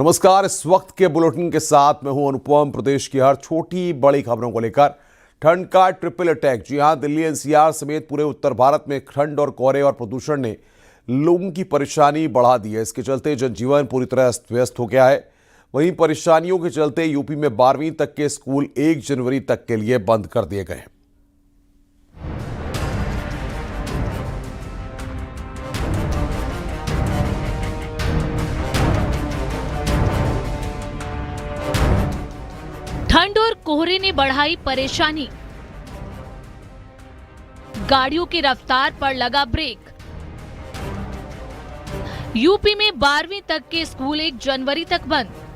नमस्कार। इस वक्त के बुलेटिन के साथ मैं हूं अनुपम। प्रदेश की हर छोटी बड़ी खबरों को लेकर ठंड का ट्रिपल अटैक। जी हां, दिल्ली एनसीआर समेत पूरे उत्तर भारत में ठंड और कोहरे और प्रदूषण ने लोगों की परेशानी बढ़ा दी है। इसके चलते जनजीवन पूरी तरह अस्त व्यस्त हो गया है। वहीं परेशानियों के चलते यूपी में 12वीं तक के स्कूल 1 जनवरी तक के लिए बंद कर दिए गए हैं। ठंड और कोहरे ने बढ़ाई परेशानी, गाड़ियों की रफ्तार पर लगा ब्रेक। यूपी में 12वीं तक के स्कूल 1 जनवरी तक बंद।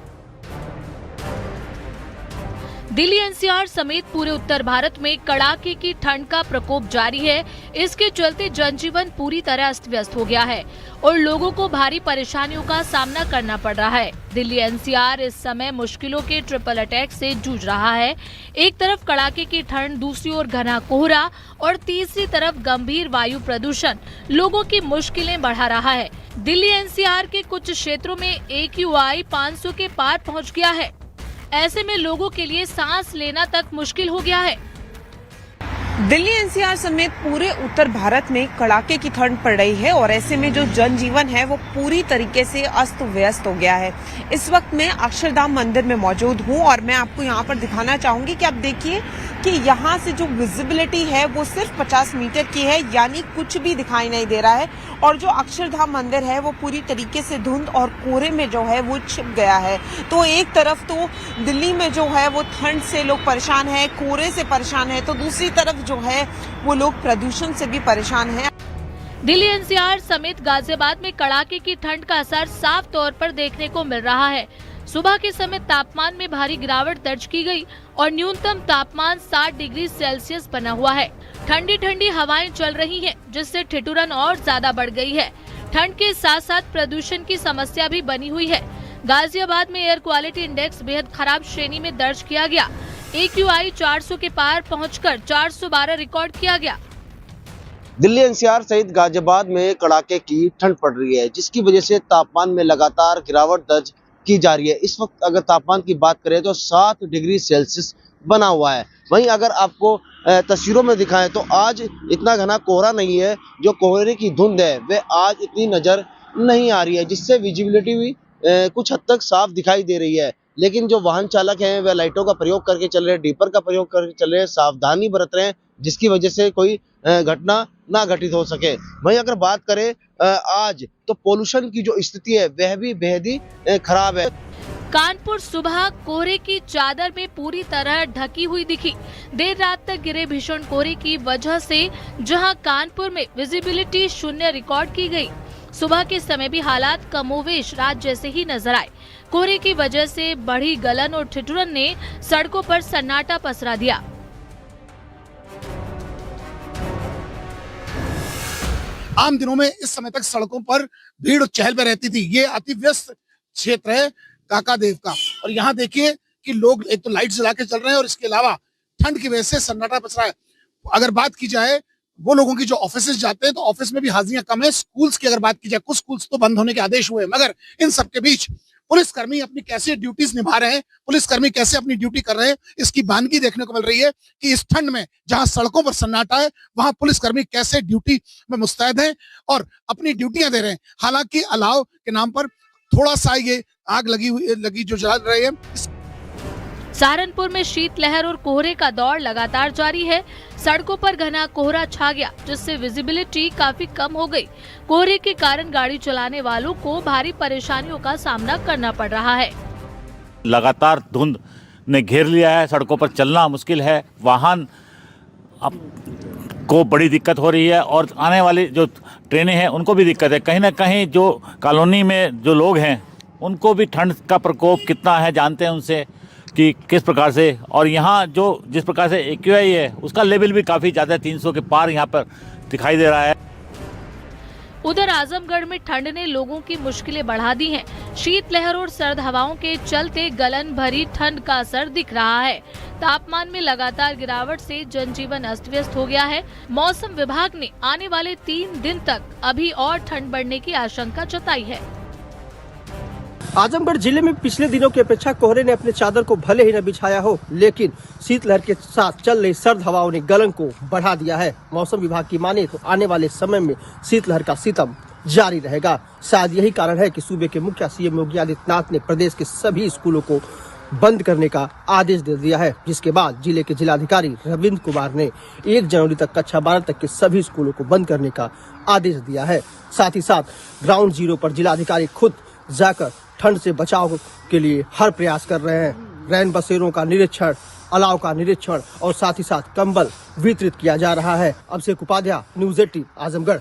दिल्ली एनसीआर समेत पूरे उत्तर भारत में कड़ाके की ठंड का प्रकोप जारी है। इसके चलते जनजीवन पूरी तरह अस्त व्यस्त हो गया है और लोगों को भारी परेशानियों का सामना करना पड़ रहा है। दिल्ली एनसीआर इस समय मुश्किलों के ट्रिपल अटैक से जूझ रहा है। एक तरफ कड़ाके की ठंड, दूसरी ओर घना कोहरा और तीसरी तरफ गंभीर वायु प्रदूषण लोगों की मुश्किलें बढ़ा रहा है। दिल्ली एनसीआर के कुछ क्षेत्रों में AQI 500 के पार पहुंच गया है। ऐसे में लोगों के लिए सांस लेना तक मुश्किल हो गया है। दिल्ली एनसीआर समेत पूरे उत्तर भारत में कड़ाके की ठंड पड़ रही है और ऐसे में जो जनजीवन है वो पूरी तरीके से अस्त व्यस्त हो गया है। इस वक्त मैं अक्षरधाम मंदिर में मौजूद हूँ और मैं आपको यहाँ पर दिखाना चाहूंगी कि आप देखिए कि यहाँ से जो विजिबिलिटी है वो सिर्फ 50 मीटर की है, यानी कुछ भी दिखाई नहीं दे रहा है। और जो अक्षरधाम मंदिर है वो पूरी तरीके से धुंध और कोहरे में जो है वो छिप गया है। तो एक तरफ तो दिल्ली में जो है वो ठंड से लोग परेशान है, कोहरे से परेशान है, तो दूसरी तरफ जो है वो लोग प्रदूषण से भी परेशान हैं। दिल्ली एनसीआर समेत गाजियाबाद में कड़ाके की ठंड का असर साफ तौर पर देखने को मिल रहा है। सुबह के समय तापमान में भारी गिरावट दर्ज की गई और न्यूनतम तापमान 60 डिग्री सेल्सियस बना हुआ है। ठंडी ठंडी हवाएं चल रही हैं, जिससे ठिठुरन और ज्यादा बढ़ गई है। ठंड के साथ साथ प्रदूषण की समस्या भी बनी हुई है। गाजियाबाद में एयर क्वालिटी इंडेक्स बेहद खराब श्रेणी में दर्ज किया गया। AQI 400 के पार पहुंचकर 412 रिकॉर्ड किया गया। दिल्ली एनसीआर सहित गाजियाबाद में कड़ाके की ठंड पड़ रही है, जिसकी वजह से तापमान में लगातार गिरावट दर्ज की जा रही है। इस वक्त अगर तापमान की बात करें तो 7 डिग्री सेल्सियस बना हुआ है। वहीं अगर आपको तस्वीरों में दिखाएं तो आज इतना घना कोहरा नहीं है। जो कोहरे की धुंध है वह आज इतनी नजर नहीं आ रही है, जिससे विजिबिलिटी भी कुछ हद तक साफ दिखाई दे रही है। लेकिन जो वाहन चालक हैं वह लाइटों का प्रयोग करके चल रहे हैं, डीपर का प्रयोग करके चल रहे हैं, सावधानी बरत रहे हैं, जिसकी वजह से कोई घटना ना घटित हो सके। वहीं अगर बात करें आज तो पोल्यूशन की जो स्थिति है वह भी बेहद ही खराब है। कानपुर सुबह कोहरे की चादर में पूरी तरह ढकी हुई दिखी। देर रात तक गिरे भीषण कोहरे की वजह से जहां कानपुर में विजिबिलिटी 0 रिकॉर्ड की गई, सुबह के समय भी हालात कमोवेश रात जैसे ही नजर आए। कोहरे की वजह से बढ़ी गलन और ठिठुरन ने सड़कों पर सन्नाटा पसरा दिया। आम दिनों में इस समय तक सड़कों पर भीड़ और चहल पहल रहती थी। ये अति व्यस्त क्षेत्र है काका देव का, और यहाँ देखिए कि लोग एक तो लाइट जला के चल रहे हैं और इसके अलावा ठंड की वजह से सन्नाटा पसरा है। अगर बात की जाए वो लोगों की जो ऑफिस जाते हैं तो ऑफिस में भी हाजिरियां कम है। स्कूल्स की अगर बात की जाए, कुछ स्कूल्स तो बंद होने के आदेश हुए, मगर इन सबके बीच पुलिसकर्मी अपनी कैसे ड्यूटीज निभा रहे हैं, पुलिसकर्मी कैसे अपनी ड्यूटी कर रहे हैं, इसकी बानगी देखने को मिल रही है कि इस ठंड में जहां सड़कों पर सन्नाटा है वहां पुलिसकर्मी कैसे ड्यूटी में मुस्तैद हैं और अपनी ड्यूटियां दे रहे हैं। हालांकि अलाव के नाम पर थोड़ा सा ये आग लगी जो जला रही है। सहारनपुर में शीतलहर और कोहरे का दौर लगातार जारी है। सड़कों पर घना कोहरा छा गया, जिससे विजिबिलिटी काफी कम हो गई। कोहरे के कारण गाड़ी चलाने वालों को भारी परेशानियों का सामना करना पड़ रहा है। लगातार धुंध ने घेर लिया है, सड़कों पर चलना मुश्किल है, वाहन को बड़ी दिक्कत हो रही है और आने वाली जो ट्रेनें हैं उनको भी दिक्कत है। कहीं ना कहीं जो कॉलोनी में जो लोग हैं उनको भी ठंड का प्रकोप कितना है जानते हैं उनसे कि किस प्रकार से, और यहाँ जो जिस प्रकार से AQI है उसका लेवल भी काफ़ी ज़्यादा 300 के पार यहाँ पर दिखाई दे रहा है। उधर आजमगढ़ में ठंड ने लोगों की मुश्किलें बढ़ा दी हैं। शीतलहर और सर्द हवाओं के चलते गलन भरी ठंड का असर दिख रहा है। तापमान में लगातार गिरावट से जनजीवन अस्त व्यस्त हो गया है। मौसम विभाग ने आने वाले 3 दिन तक अभी और ठंड बढ़ने की आशंका जताई है। आजमगढ़ जिले में पिछले दिनों की अपेक्षा कोहरे ने अपने चादर को भले ही न बिछाया हो, लेकिन शीतलहर के साथ चल रही सर्द हवाओं ने गलन को बढ़ा दिया है। मौसम विभाग की माने तो आने वाले समय में शीतलहर का सितम जारी रहेगा। शायद यही कारण है कि सूबे के मुखिया सीएम योगी आदित्यनाथ ने प्रदेश के सभी स्कूलों को बंद करने का आदेश दे दिया है, जिसके बाद जिले के जिलाधिकारी रविंद्र कुमार ने 1 जनवरी तक कक्षा 12 तक के सभी स्कूलों को बंद करने का आदेश दिया है। साथ ही साथ ग्राउंड जीरो पर जिलाधिकारी खुद जाकर ठंड से बचाव के लिए हर प्रयास कर रहे हैं। रैन बसेरों का निरीक्षण, अलाव का निरीक्षण और साथ ही साथ कंबल वितरित किया जा रहा है। अभिषेक उपाध्याय, न्यूज़ 18 आजमगढ़।